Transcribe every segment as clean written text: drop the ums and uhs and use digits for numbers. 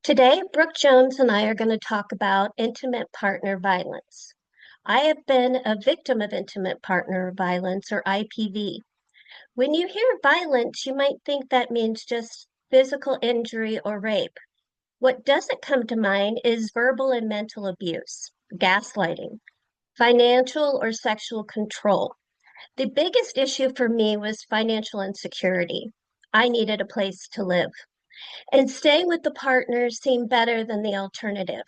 Today, Brooke Jones and I are going to talk about intimate partner violence. I have been a victim of intimate partner violence, or IPV. When you hear violence, you might think that means just physical injury or rape. What doesn't come to mind is verbal and mental abuse, gaslighting, financial or sexual control. The biggest issue for me was financial insecurity. I needed a place to live. And staying with the partner seemed better than the alternative.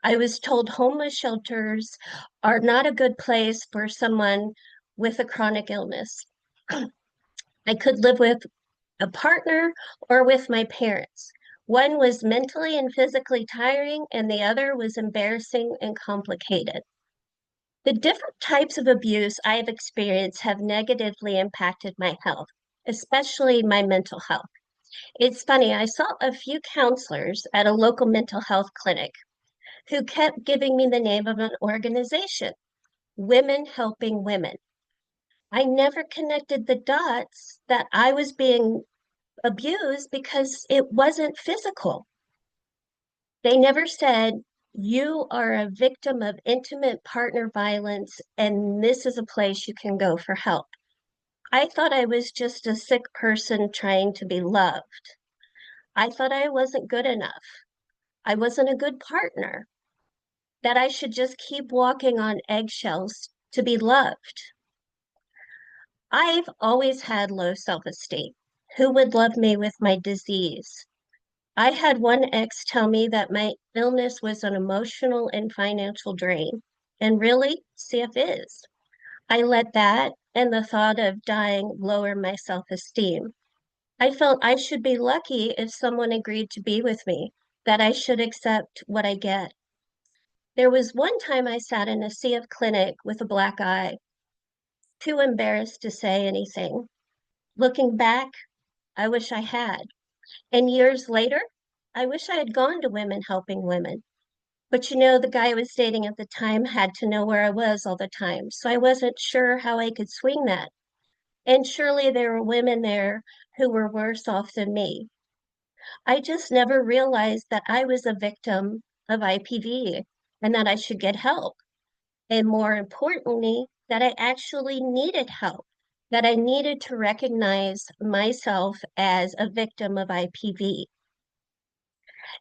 I was told homeless shelters are not a good place for someone with a chronic illness. I could live with a partner or with my parents. One was mentally and physically tiring, and the other was embarrassing and complicated. The different types of abuse I have experienced have negatively impacted my health, especially my mental health. It's funny, I saw a few counselors at a local mental health clinic who kept giving me the name of an organization, Women Helping Women. I never connected the dots that I was being abused because it wasn't physical. They never said, you are a victim of intimate partner violence, and this is a place you can go for help. I thought I was just a sick person trying to be loved. I thought I wasn't good enough. I wasn't a good partner, that I should just keep walking on eggshells to be loved. I've always had low self-esteem. Who would love me with my disease? I had one ex tell me that my illness was an emotional and financial drain. And really, CF is. I let that and the thought of dying lower my self-esteem. I felt I should be lucky if someone agreed to be with me, that I should accept what I get. There was one time I sat in a sea of clinic with a black eye, too embarrassed to say anything. Looking back, I wish I had. And years later, I wish I had gone to Women Helping Women. But the guy I was dating at the time had to know where I was all the time. So I wasn't sure how I could swing that. And surely there were women there who were worse off than me. I just never realized that I was a victim of IPV and that I should get help. And more importantly, that I actually needed help, that I needed to recognize myself as a victim of IPV.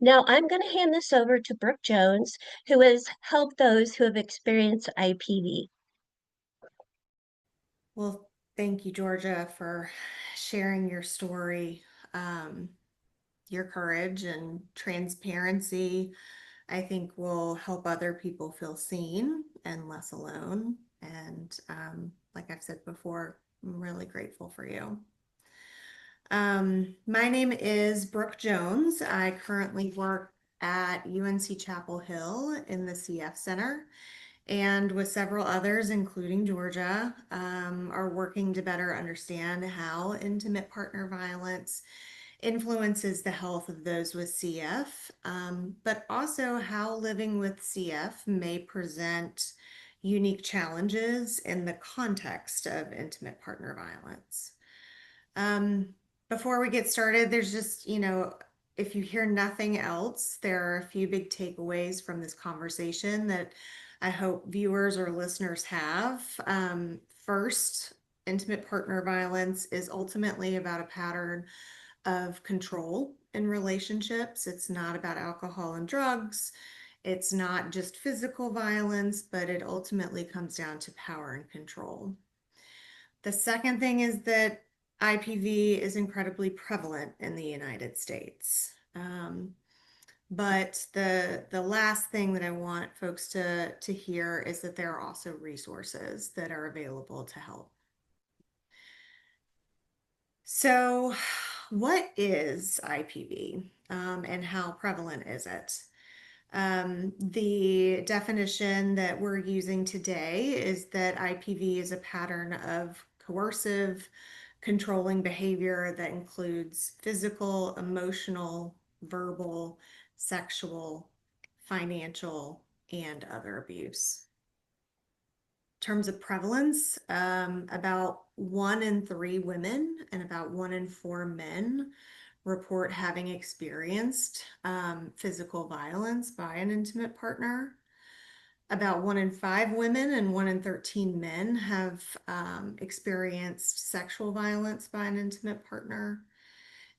Now, I'm going to hand this over to Brooke Jones, who has helped those who have experienced IPV. Well, thank you, Georgia, for sharing your story. Your courage and transparency, I think, will help other people feel seen and less alone. And like I've said before, I'm really grateful for you. My name is Brooke Jones. I currently work at UNC Chapel Hill in the CF Center, and with several others, including Georgia, are working to better understand how intimate partner violence influences the health of those with CF, but also how living with CF may present unique challenges in the context of intimate partner violence. Before we get started, there's just, if you hear nothing else, there are a few big takeaways from this conversation that I hope viewers or listeners have. First, intimate partner violence is ultimately about a pattern of control in relationships. It's not about alcohol and drugs. It's not just physical violence, but it ultimately comes down to power and control. The second thing is that IPV is incredibly prevalent in the United States. But the last thing that I want folks to hear is that there are also resources that are available to help. So, what is IPV, and how prevalent is it? The definition that we're using today is that IPV is a pattern of coercive, controlling behavior that includes physical, emotional, verbal, sexual, financial, and other abuse. In terms of prevalence, about 1 in 3 women and about 1 in 4 men report having experienced physical violence by an intimate partner. About 1 in 5 women and 1 in 13 men have experienced sexual violence by an intimate partner.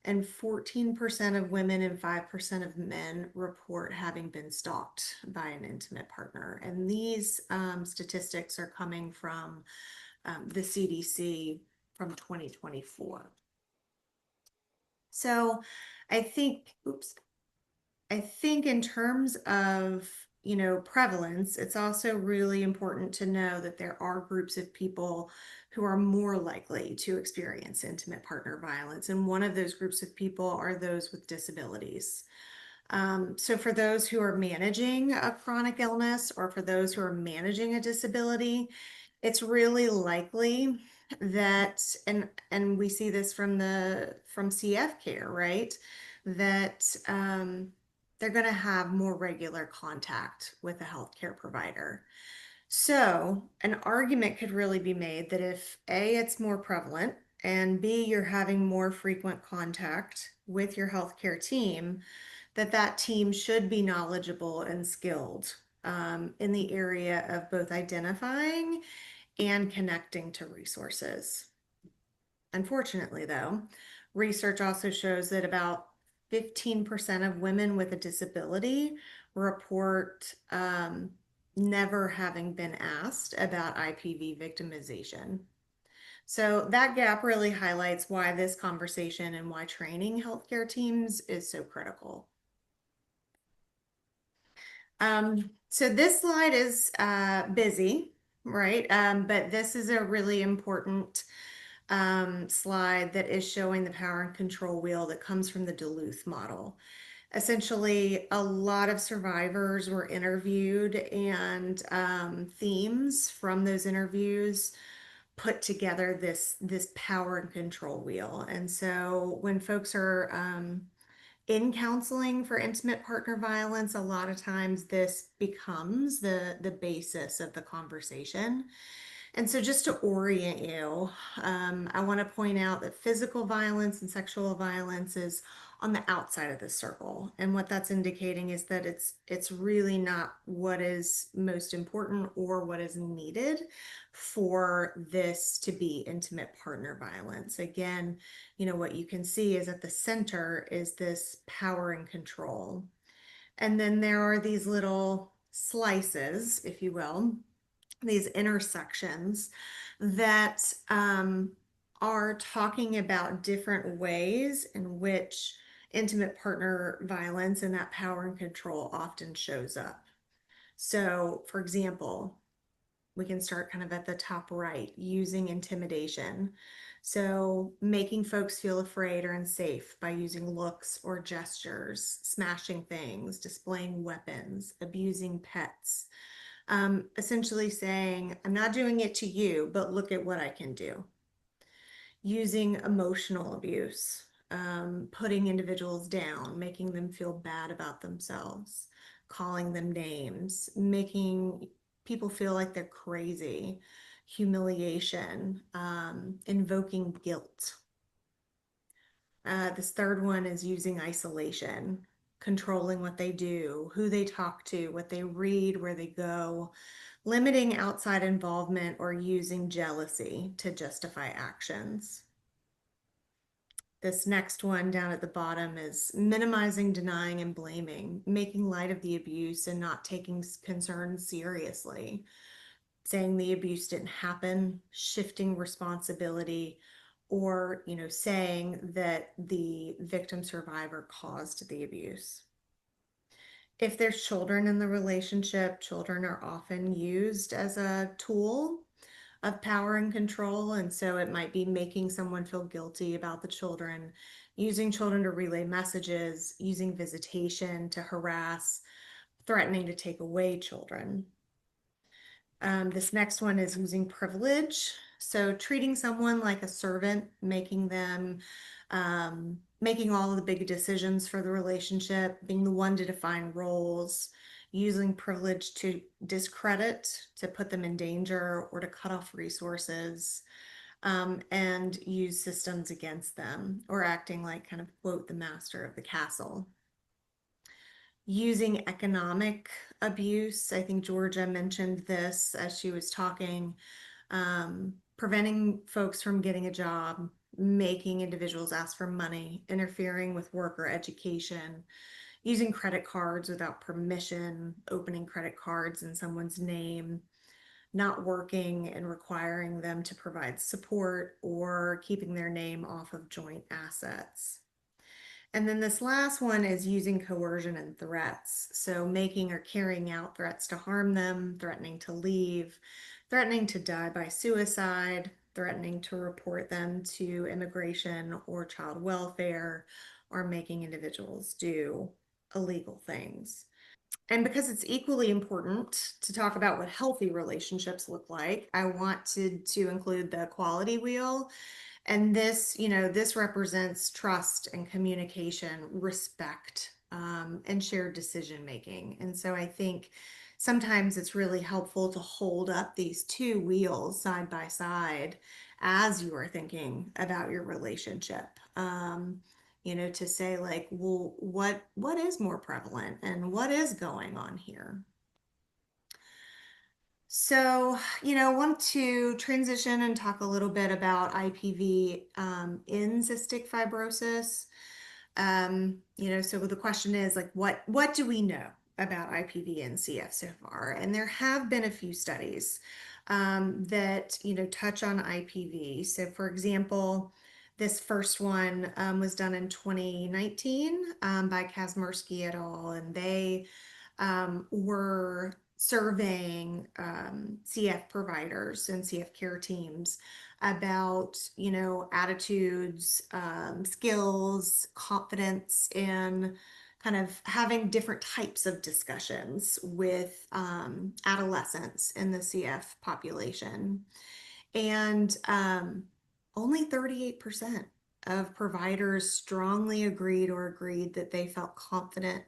And 14% of women and 5% of men report having been stalked by an intimate partner. And these statistics are coming from the CDC from 2024. So I think, I think in terms of, prevalence, it's also really important to know that there are groups of people who are more likely to experience intimate partner violence. And one of those groups of people are those with disabilities. So for those who are managing a chronic illness or for those who are managing a disability, it's really likely that, and we see this from CF care, right? That they're going to have more regular contact with a healthcare provider. So an argument could really be made that if A, it's more prevalent, and B, you're having more frequent contact with your healthcare team, that team should be knowledgeable and skilled in the area of both identifying and connecting to resources. Unfortunately, though, research also shows that about 15% of women with a disability report never having been asked about IPV victimization. So that gap really highlights why this conversation and why training healthcare teams is so critical. So this slide is busy, right? But this is a really important slide that is showing the power and control wheel that comes from the Duluth model. Essentially, a lot of survivors were interviewed, and themes from those interviews put together this power and control wheel. And so when folks are in counseling for intimate partner violence, a lot of times this becomes the basis of the conversation. And so just to orient you, I want to point out that physical violence and sexual violence is on the outside of the circle. And what that's indicating is that it's really not what is most important or what is needed for this to be intimate partner violence. Again, what you can see is at the center is this power and control. And then there are these little slices, if you will, these intersections that are talking about different ways in which intimate partner violence and that power and control often shows up. So, for example, we can start kind of at the top right, using intimidation. So making folks feel afraid or unsafe by using looks or gestures, smashing things, displaying weapons, abusing pets. Essentially saying, I'm not doing it to you, but look at what I can do. Using emotional abuse, putting individuals down, making them feel bad about themselves, calling them names, making people feel like they're crazy, humiliation, invoking guilt. This third one is using isolation, controlling what they do, who they talk to, what they read, where they go, limiting outside involvement, or using jealousy to justify actions. This next one down at the bottom is minimizing, denying, and blaming, making light of the abuse and not taking concerns seriously, saying the abuse didn't happen, shifting responsibility, or saying that the victim survivor caused the abuse. If there's children in the relationship, children are often used as a tool of power and control. And so it might be making someone feel guilty about the children, using children to relay messages, using visitation to harass, threatening to take away children. This next one is using privilege. So treating someone like a servant, making them, making all of the big decisions for the relationship, being the one to define roles, using privilege to discredit, to put them in danger, or to cut off resources. and use systems against them, or acting like kind of, quote, the master of the castle. Using economic abuse, I think Georgia mentioned this as she was talking, preventing folks from getting a job, making individuals ask for money, interfering with work or education, using credit cards without permission, opening credit cards in someone's name, not working and requiring them to provide support, or keeping their name off of joint assets. And then this last one is using coercion and threats. So making or carrying out threats to harm them, threatening to leave, threatening to die by suicide, threatening to report them to immigration or child welfare, or making individuals do illegal things. And because it's equally important to talk about what healthy relationships look like, I wanted to include the quality wheel. And this, this represents trust and communication, respect, and shared decision making. And so I think sometimes it's really helpful to hold up these two wheels side by side as you are thinking about your relationship. To say like, well, what is more prevalent and what is going on here? So, I want to transition and talk a little bit about IPV in cystic fibrosis. So the question is like, what do we know about IPV and CF so far? And there have been a few studies that, touch on IPV. So for example, this first one was done in 2019 by Kazmersky et al. And they were surveying CF providers and CF care teams about, attitudes, skills, confidence in kind of having different types of discussions with adolescents in the CF population. And only 38% of providers strongly agreed that they felt confident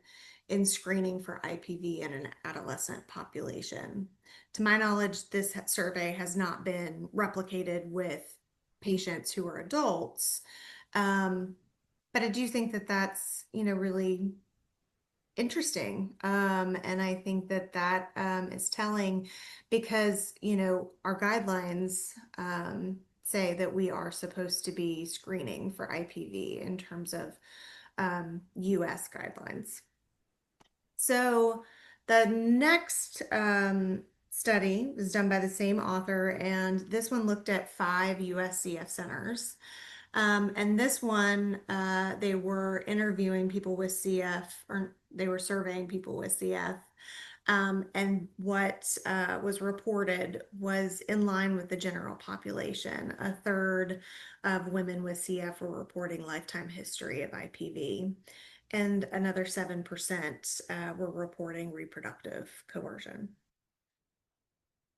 in screening for IPV in an adolescent population. To my knowledge, this survey has not been replicated with patients who are adults. But I do think that that's, really interesting. And I think that that is telling because, our guidelines say that we are supposed to be screening for IPV in terms of US guidelines. So the next study was done by the same author, and this one looked at 5 US CF centers. And this one, they were interviewing people with CF, or they were surveying people with CF. And what was reported was in line with the general population. A third of women with CF were reporting lifetime history of IPV, and another 7% were reporting reproductive coercion.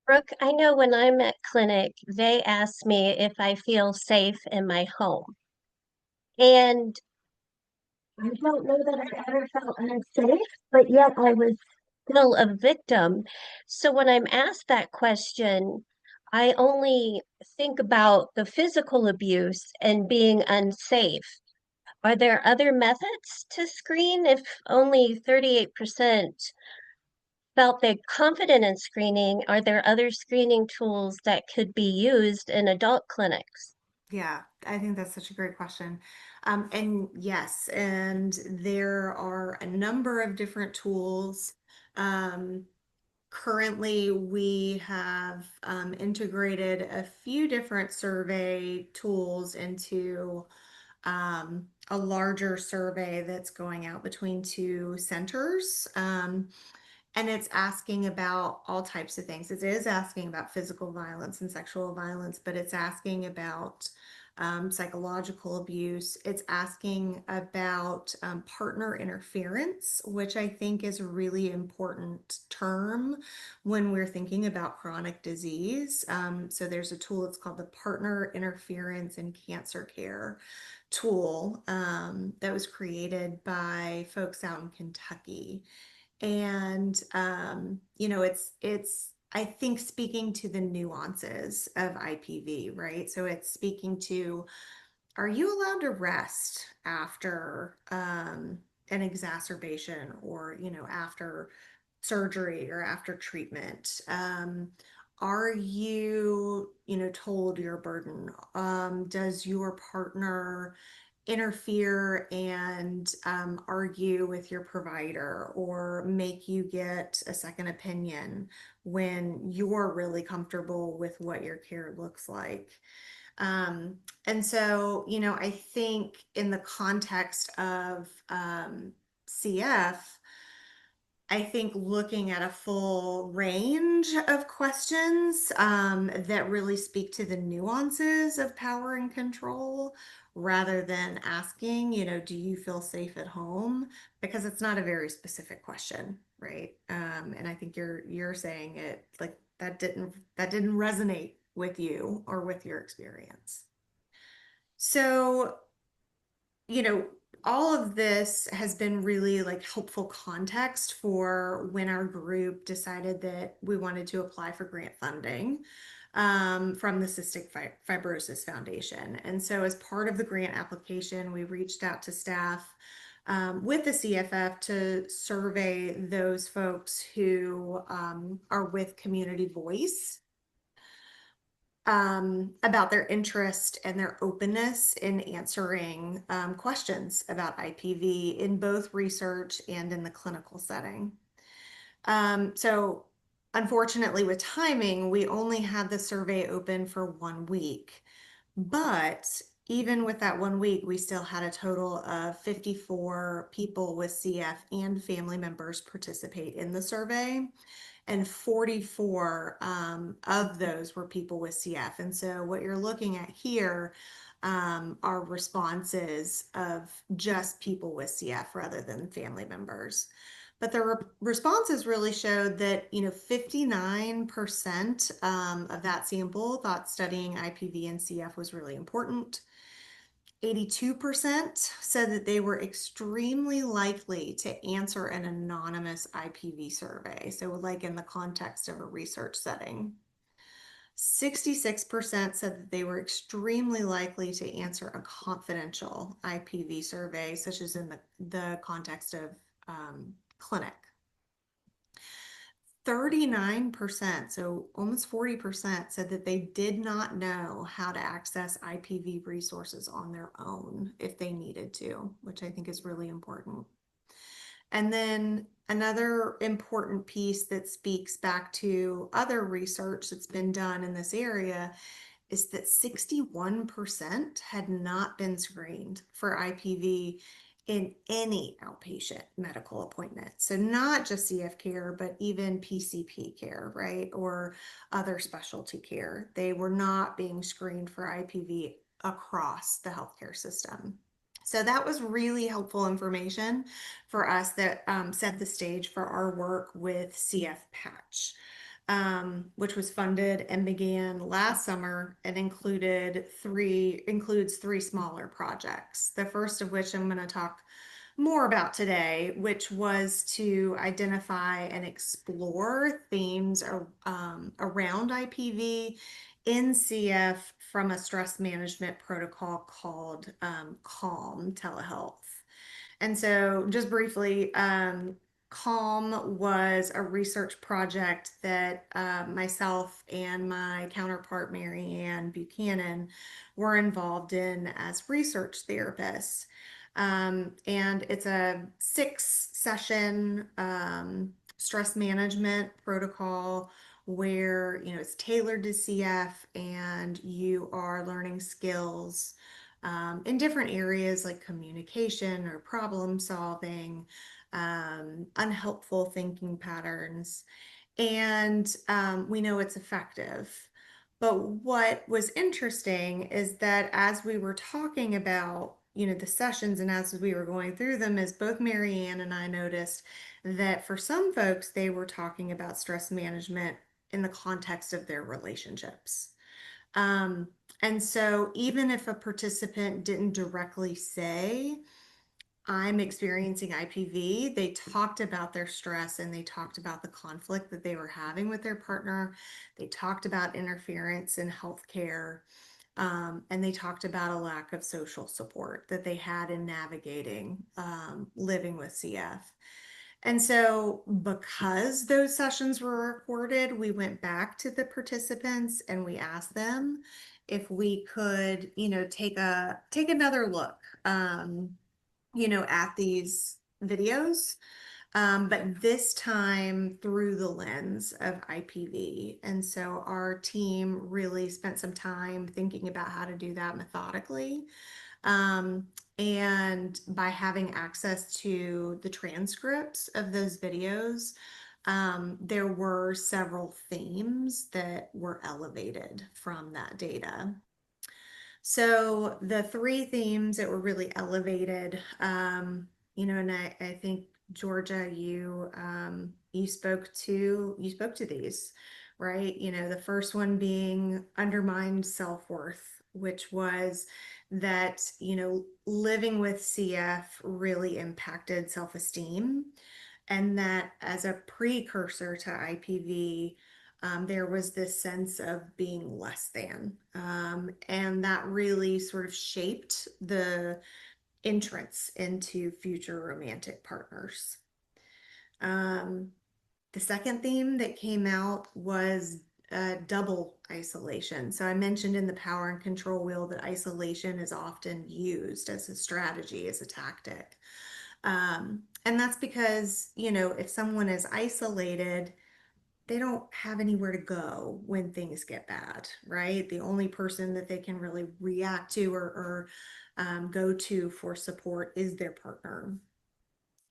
Brooke, I know when I'm at clinic, they ask me if I feel safe in my home. And I don't know that I've ever felt unsafe, but yet I was still a victim. So when I'm asked that question, I only think about the physical abuse and being unsafe. Are there other methods to screen if only 38% felt they're confident in screening? Are there other screening tools that could be used in adult clinics? Yeah, I think that's such a great question. And yes, and there are a number of different tools. Um, Currently, we have integrated a few different survey tools into a larger survey that's going out between 2 centers. And it's asking about all types of things. It is asking about physical violence and sexual violence, but it's asking about psychological abuse. It's asking about partner interference, which I think is a really important term when we're thinking about chronic disease. So there's a tool, it's called the Partner Interference in Cancer Care tool that was created by folks out in Kentucky. And it's I think speaking to the nuances of IPV, right? So it's speaking to, are you allowed to rest after an exacerbation, or, after surgery or after treatment? Are you, told your burden? Does your partner interfere and argue with your provider or make you get a second opinion when you're really comfortable with what your care looks like? Um, and so, I think in the context of CF, I think looking at a full range of questions that really speak to the nuances of power and control, rather than asking, do you feel safe at home? Because it's not a very specific question, right? And I think you're saying it like that didn't resonate with you or with your experience. So, you know, all of this has been really like helpful context for when our group decided that we wanted to apply for grant funding from the Fibrosis Foundation. And so, as part of the grant application, we reached out to staff with the CFF to survey those folks who are with Community Voice about their interest and their openness in answering questions about IPV in both research and in the clinical setting. So unfortunately, with timing, we only had the survey open for 1 week. But even with that 1 week, we still had a total of 54 people with CF and family members participate in the survey, and 44 of those were people with CF. And so what you're looking at here are responses of just people with CF rather than family members. But the responses really showed that, 59% of that sample thought studying IPV and CF was really important. 82% said that they were extremely likely to answer an anonymous IPV survey, so like in the context of a research setting. 66% said that they were extremely likely to answer a confidential IPV survey, such as in the context of clinic. 39%, so almost 40%, said that they did not know how to access IPV resources on their own if they needed to, which I think is really important. And then another important piece that speaks back to other research that's been done in this area is that 61% had not been screened for IPV in any outpatient medical appointment. So not just CF care, but even PCP care, right? Or other specialty care. They were not being screened for IPV across the healthcare system. So that was really helpful information for us that set the stage for our work with CF Patch. Which was funded and began last summer and includes three smaller projects. The first of which I'm going to talk more about today, which was to identify and explore themes around IPV in CF from a stress management protocol called Calm Telehealth. And so just briefly, Calm was a research project that myself and my counterpart, Marianne Buchanan, were involved in as research therapists. And it's a 6-session stress management protocol where, it's tailored to CF, and you are learning skills in different areas like communication or problem solving, unhelpful thinking patterns, and we know it's effective. But what was interesting is that as we were talking about, the sessions, and as we were going through them, is both Marianne and I noticed that for some folks, they were talking about stress management in the context of their relationships. And so even if a participant didn't directly say, I'm experiencing IPV, they talked about their stress and they talked about the conflict that they were having with their partner. They talked about interference in healthcare. And they talked about a lack of social support that they had in navigating living with CF. And so, because those sessions were recorded, we went back to the participants and we asked them if we could, take another look, at these videos, but this time through the lens of IPV. And so our team really spent some time thinking about how to do that methodically. Um, and by having access to the transcripts of those videos, there were several themes that were elevated from that data. So the three themes that were really elevated, and I think Georgia, you spoke to these, right? The first one being undermined self-worth, which was that, living with CF really impacted self-esteem, and that as a precursor to IPV, there was this sense of being less than. And that really sort of shaped the entrance into future romantic partners. The second theme that came out was double isolation. So I mentioned in the power and control wheel that isolation is often used as a strategy, as a tactic. And that's because, if someone is isolated, they don't have anywhere to go when things get bad, right? The only person that they can really react to or go to for support is their partner.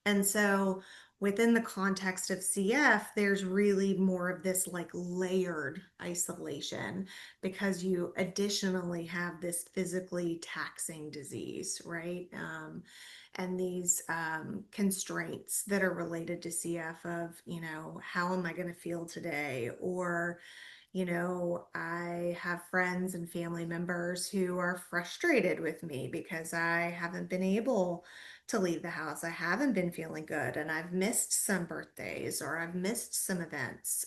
And so within the context of CF, there's really more of this like layered isolation because you additionally have this physically taxing disease, right? And these constraints that are related to CF of, how am I going to feel today? Or, I have friends and family members who are frustrated with me because I haven't been able to leave the house. I haven't been feeling good and I've missed some birthdays or I've missed some events.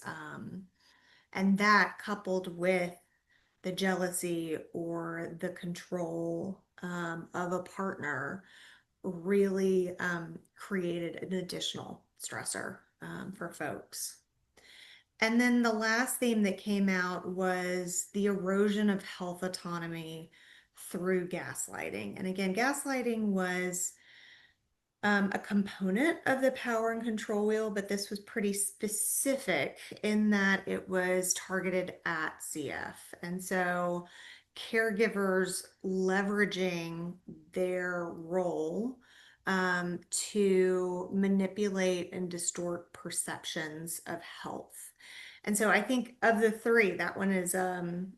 And that coupled with the jealousy or the control of a partner really created an additional stressor for folks. And then the last theme that came out was the erosion of health autonomy through gaslighting. And again, gaslighting was a component of the power and control wheel, but this was pretty specific in that it was targeted at CF. And so caregivers leveraging their role to manipulate and distort perceptions of health. And so I think of the three, that one is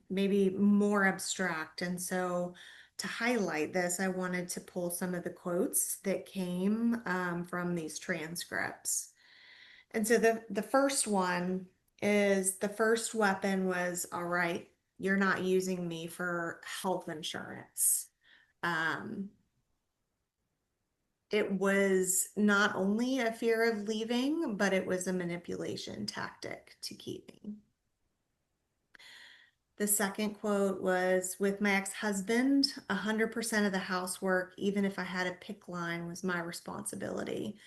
maybe more abstract. And so to highlight this, I wanted to pull some of the quotes that came from these transcripts. And so the first one is the first weapon was, all right, you're not using me for health insurance. It was not only a fear of leaving, but it was a manipulation tactic to keep me. The second quote was, with my ex-husband, 100% of the housework, even if I had a PICC line, was my responsibility.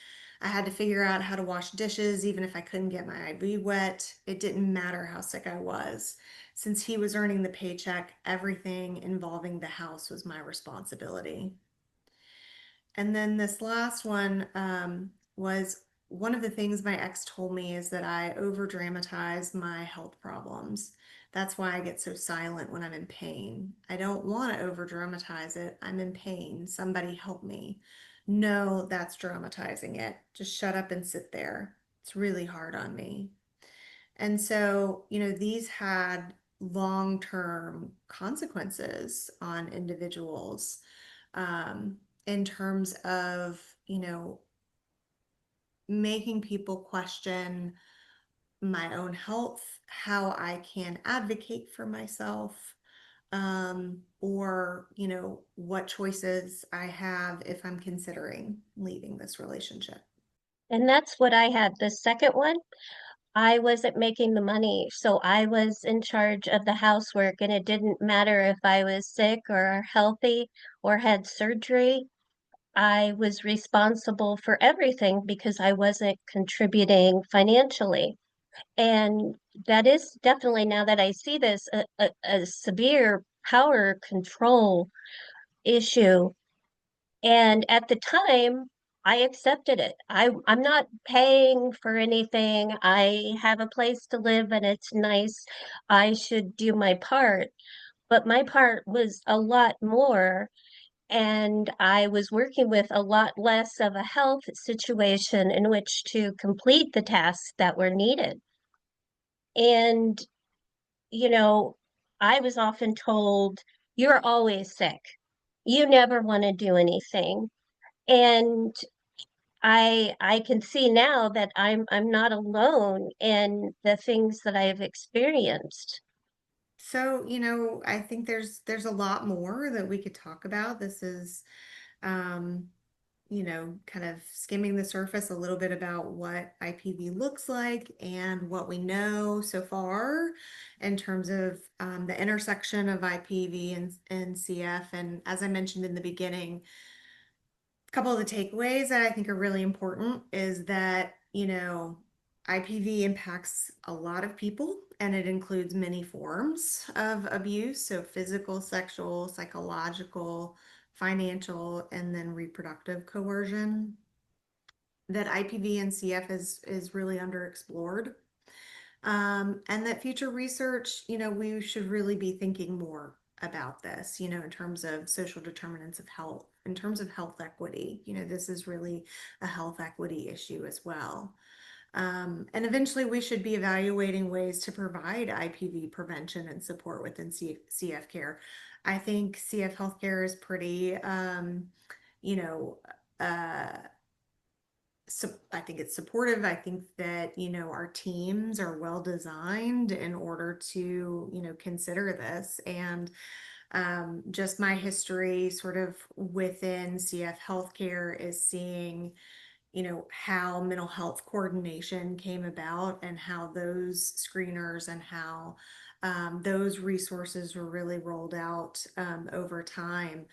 I had to figure out how to wash dishes, even if I couldn't get my IV wet. It didn't matter how sick I was. Since he was earning the paycheck, everything involving the house was my responsibility. And then this last one was, one of the things my ex told me is that I over dramatize my health problems. That's why I get so silent when I'm in pain. I don't want to over dramatize it. I'm in pain. Somebody help me. No, that's dramatizing it. Just shut up and sit there. It's really hard on me. And so, these had long-term consequences on individuals in terms of, making people question my own health, how I can advocate for myself, or, what choices I have if I'm considering leaving this relationship. And that's what I had. The second one, I wasn't making the money, so I was in charge of the housework, and it didn't matter if I was sick or healthy or had surgery. I was responsible for everything because I wasn't contributing financially. And that is definitely, now that I see this, a severe power control issue. And at the time, I accepted it. I'm not paying for anything. I have a place to live and it's nice. I should do my part. But my part was a lot more. And I was working with a lot less of a health situation in which to complete the tasks that were needed. And, you know, I was often told, you're always sick. You never want to do anything. And I can see now that I'm not alone in the things that I've experienced. So, I think there's a lot more that we could talk about. This is um, kind of skimming the surface a little bit about what IPV looks like and what we know so far in terms of the intersection of IPV and CF. And as I mentioned in the beginning, a couple of the takeaways that I think are really important is that, IPV impacts a lot of people and it includes many forms of abuse. So physical, sexual, psychological, financial, and then reproductive coercion. That IPV and CF is really underexplored. And that future research, we should really be thinking more about this, in terms of social determinants of health, in terms of health equity. This is really a health equity issue as well. And eventually, we should be evaluating ways to provide IPV prevention and support within CF care. I think CF healthcare is pretty, you know, uh, I think it's supportive. I think that, our teams are well designed in order to, consider this. And just my history sort of within CF healthcare is seeing, how mental health coordination came about and how those screeners and how those resources were really rolled out over time.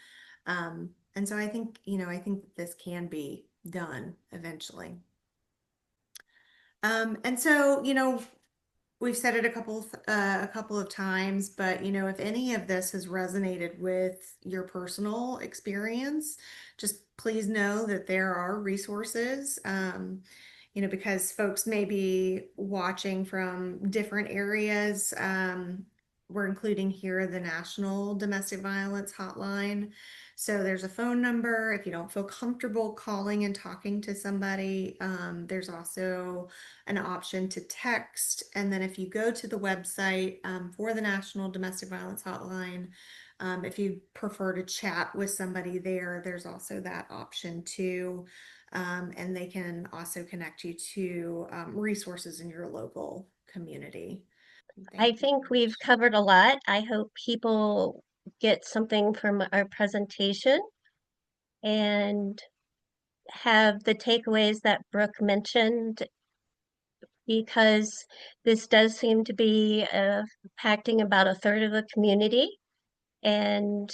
And so I think that this can be done eventually. And so, we've said it a couple of times, but if any of this has resonated with your personal experience, just please know that there are resources. Because folks may be watching from different areas. We're including here the National Domestic Violence Hotline. So there's a phone number if you don't feel comfortable calling and talking to somebody. There's also an option to text. And then if you go to the website for the National Domestic Violence Hotline, if you prefer to chat with somebody there, there's also that option too. And they can also connect you to resources in your local community. I Thank you. think we've covered a lot. I hope people get something from our presentation and have the takeaways that Brooke mentioned, because this does seem to be impacting about a third of the community, and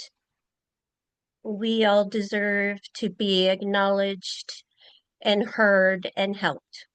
we all deserve to be acknowledged and heard and helped.